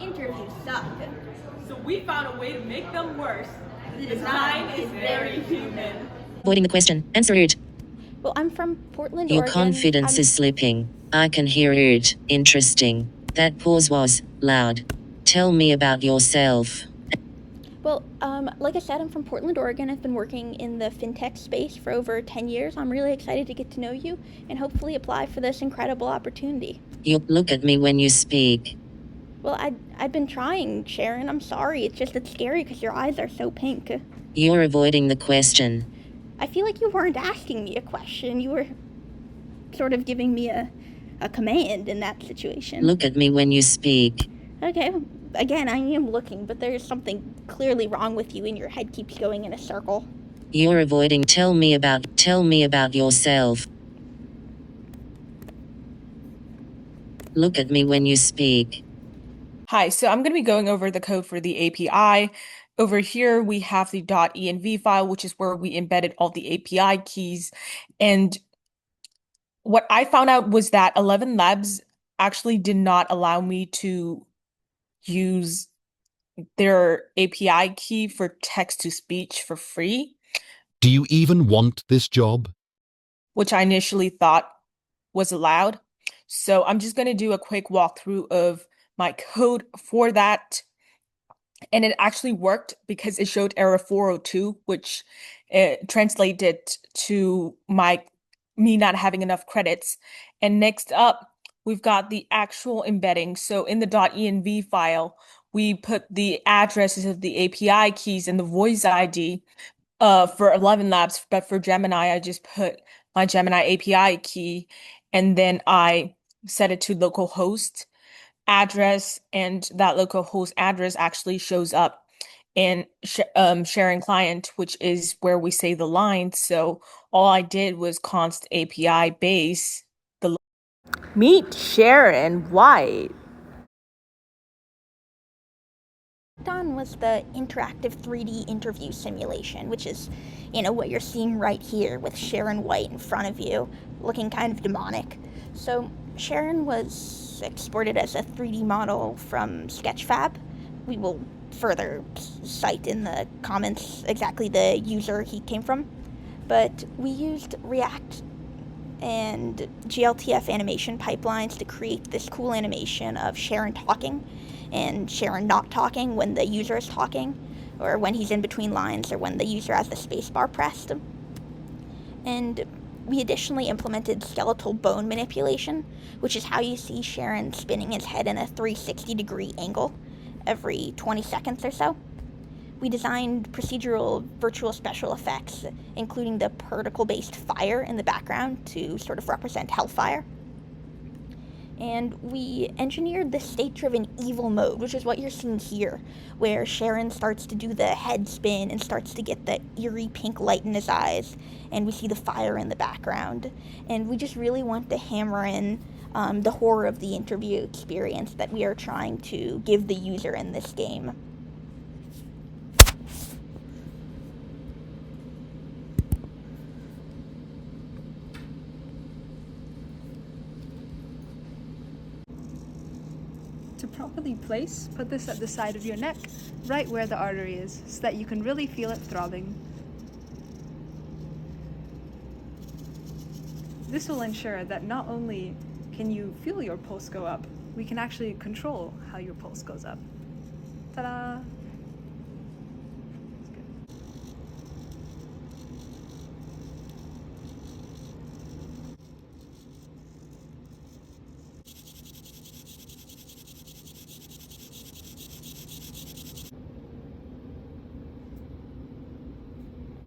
Interviews suck. So we found a way to make them worse. The design is very human. Avoiding the question. Answer it. Well, I'm from Portland, Your Oregon. confidence is slipping. I can hear it. Interesting. That pause was loud. Tell me about yourself. Well, like I said, I'm from Portland, Oregon. I've been working in the fintech space for over 10 years. I'm really excited to get to know you and hopefully apply for this incredible opportunity. You look at me when you speak. Well, I've been trying, Sharon. I'm sorry. It's scary because your eyes are so pink. You're avoiding the question. I feel like you weren't asking me a question. You were sort of giving me a command in that situation. Look at me when you speak. Okay, again, I am looking, but there's something clearly wrong with you and your head keeps going in a circle. You're avoiding. Tell me about yourself. Look at me when you speak. Hi, so I'm going to be going over the code for the API. Over here, we have the .env file, which is where we embedded all the API keys. And what I found out was that 11 Labs actually did not allow me to use their API key for text-to-speech for free, Do you even want this job? which I initially thought was allowed. So I'm just going to do a quick walkthrough of my code for that. And it actually worked because it showed error 402, which translated to me not having enough credits. And next up, we've got the actual embedding. So in the .env file, we put the addresses of the API keys and the voice ID for 11 Labs, but for Gemini, I just put my Gemini API key, and then I set it to localhost address, and that localhost address actually shows up in sharing client, which is where we say the line. So all I did was const API base. Meet Sharon White. On was the interactive 3D interview simulation, which is, what you're seeing right here with Sharon White in front of you, looking kind of demonic. So Sharon was exported as a 3D model from Sketchfab. We will further cite in the comments exactly the user he came from. But we used React and GLTF animation pipelines to create this cool animation of Sharon talking and Sharon not talking when the user is talking, or when he's in between lines, or when the user has the spacebar pressed. And we additionally implemented skeletal bone manipulation, which is how you see Sharon spinning his head in a 360-degree angle every 20 seconds or so. We designed procedural virtual special effects, including the particle-based fire in the background to sort of represent hellfire. And we engineered the state-driven evil mode, which is what you're seeing here, where Sharon starts to do the head spin and starts to get the eerie pink light in his eyes, and we see the fire in the background. And we just really want to hammer in the horror of the interview experience that we are trying to give the user in this game. To properly place, put this at the side of your neck, right where the artery is, so that you can really feel it throbbing. This will ensure that not only can you feel your pulse go up, we can actually control how your pulse goes up. Ta-da!